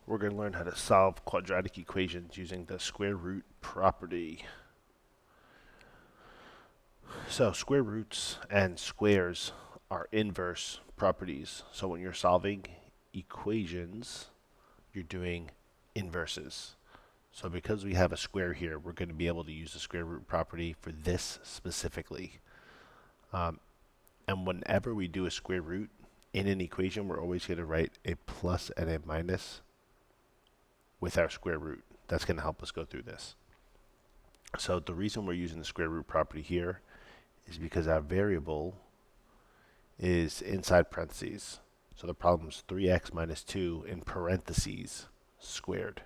we're going to learn how to solve quadratic equations using the square root property. So square roots and squares are inverse properties. So when you're solving equations, you're doing inverses. So because we have a square here, we're going to be able to use the square root property for this specifically. And whenever we do a square root in an equation, we're always going to write a plus and a minus with our square root. That's going to help us go through this. So the reason we're using the square root property here is because our variable is inside parentheses. So the problem is 3x minus 2 in parentheses squared.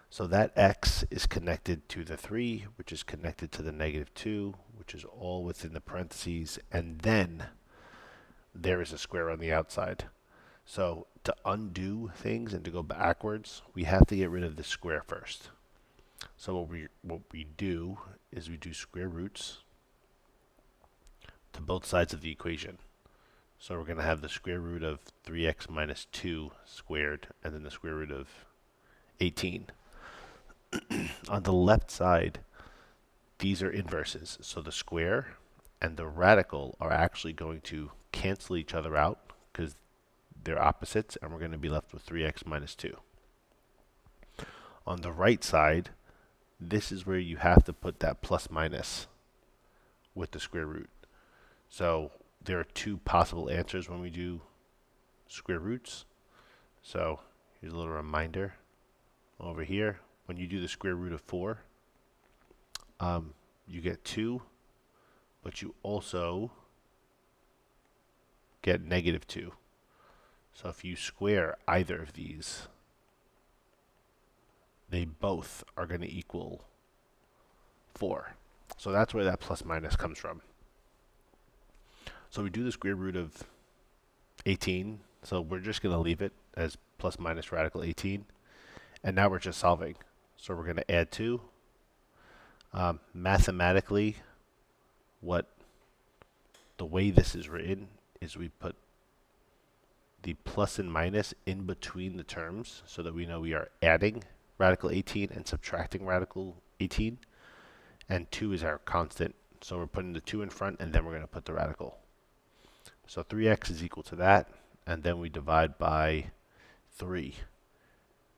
So that x is connected to the 3, which is connected to the negative 2, which is all within the parentheses, and then there is a square on the outside. So to undo things and to go backwards, we have to get rid of the square first. So what we do is we do square roots to both sides of the equation. So we're going to have the square root of 3x minus 2 squared, and then the square root of 18. On the left side, these are inverses. So the square and the radical are actually going to cancel each other out because they're opposites, and we're going to be left with 3x minus 2. On the right side, this is where you have to put that plus minus with the square root. So there are two possible answers when we do square roots. So here's a little reminder over here. When you do the square root of 4, you get 2, but you also get negative 2. So if you square either of these, they both are going to equal 4. So that's where that plus minus comes from. So we do the square root of 18. So we're just going to leave it as plus minus radical 18. And now we're just solving. So we're going to add 2. Mathematically, the way this is written is we put the plus and minus in between the terms so that we know we are adding radical 18 and subtracting radical 18. And 2 is our constant. So we're putting the 2 in front, and then we're going to put the radical. So 3x is equal to that, and then we divide by 3.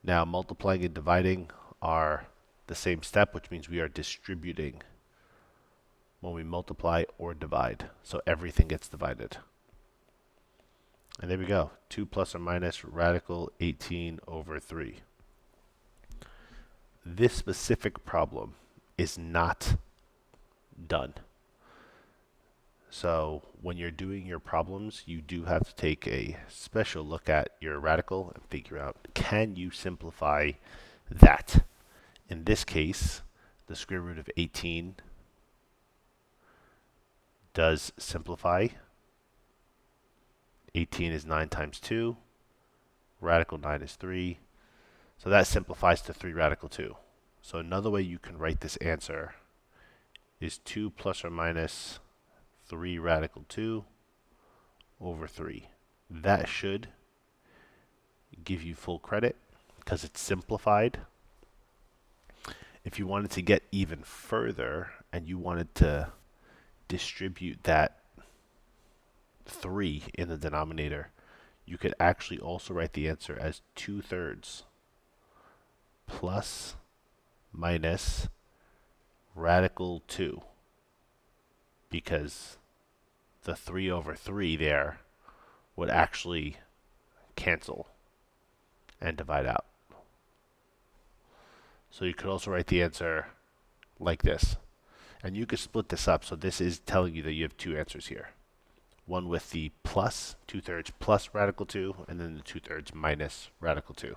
Now multiplying and dividing are the same step, which means we are distributing when we multiply or divide. So everything gets divided. And there we go. 2 plus or minus radical 18 over 3. This specific problem is not done. So when you're doing your problems, you do have to take a special look at your radical and figure out, can you simplify that? In this case, the square root of 18 does simplify. 18 is 9 times 2. Radical 9 is 3. So that simplifies to 3 radical 2. So another way you can write this answer is 2 plus or minus 3 radical 2 over 3. That should give you full credit because it's simplified. If you wanted to get even further and you wanted to distribute that 3 in the denominator, you could actually also write the answer as 2/3 plus minus radical 2, because the 3 over 3 there would actually cancel and divide out. So you could also write the answer like this. And you could split this up, so this is telling you that you have two answers here. One with the plus, 2/3 plus radical 2, and then the 2/3 minus radical 2.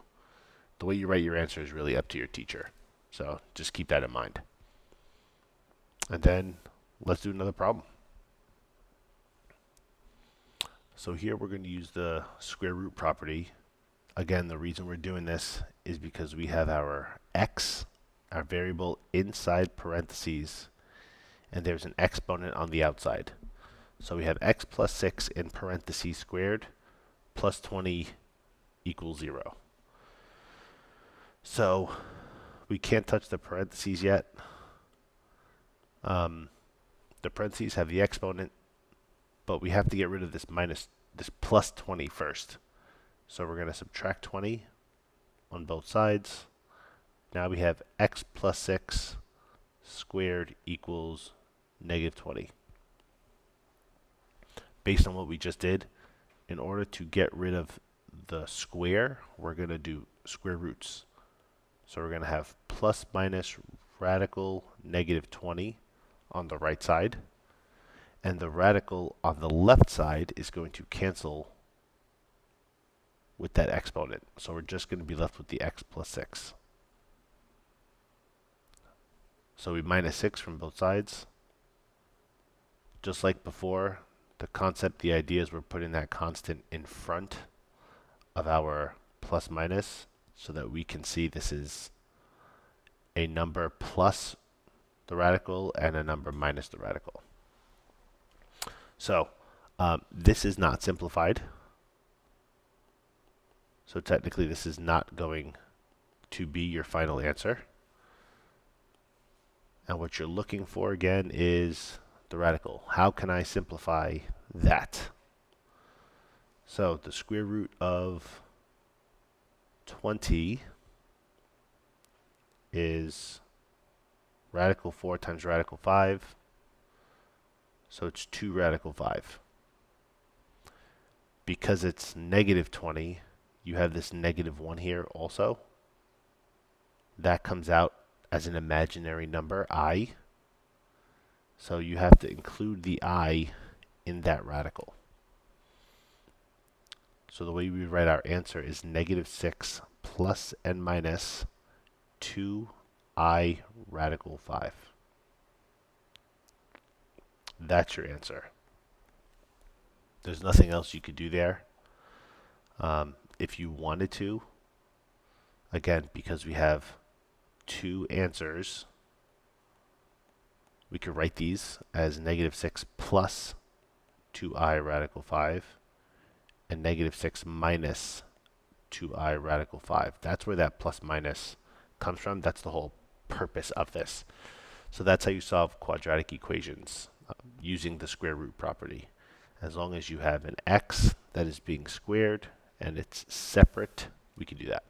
The way you write your answer is really up to your teacher. So just keep that in mind. And then let's do another problem. So here we're going to use the square root property. Again, the reason we're doing this is because we have our x, our variable, inside parentheses, and there's an exponent on the outside. So we have x plus 6 in parentheses squared plus 20 equals 0. So we can't touch the parentheses yet. The parentheses have the exponent, but we have to get rid of this plus 20 first. So we're going to subtract 20 on both sides. Now we have x plus 6 squared equals negative 20. Based on what we just did, in order to get rid of the square, we're going to do square roots. So we're going to have plus minus radical negative 20 on the right side. And the radical on the left side is going to cancel with that exponent. So we're just going to be left with the x plus 6. So we minus 6 from both sides. Just like before, the concept, the idea is we're putting that constant in front of our plus minus so that we can see this is a number plus the radical and a number minus the radical. So this is not simplified. So technically this is not going to be your final answer. And what you're looking for again is the radical. How can I simplify that? So the square root of 20 is radical 4 times radical 5. So it's 2 radical 5. Because it's negative 20, you have this negative 1 here also. That comes out as an imaginary number, I. So you have to include the I in that radical. So the way we write our answer is negative 6 plus and minus 2I radical 5. That's your answer. There's nothing else you could do there. If you wanted to, again, because we have two answers, we could write these as negative 6 plus 2I radical 5 and negative 6 minus 2I radical 5. That's where that plus minus comes from. That's the whole purpose of this. So that's how you solve quadratic equations using the square root property. As long as you have an x that is being squared and it's separate, we can do that.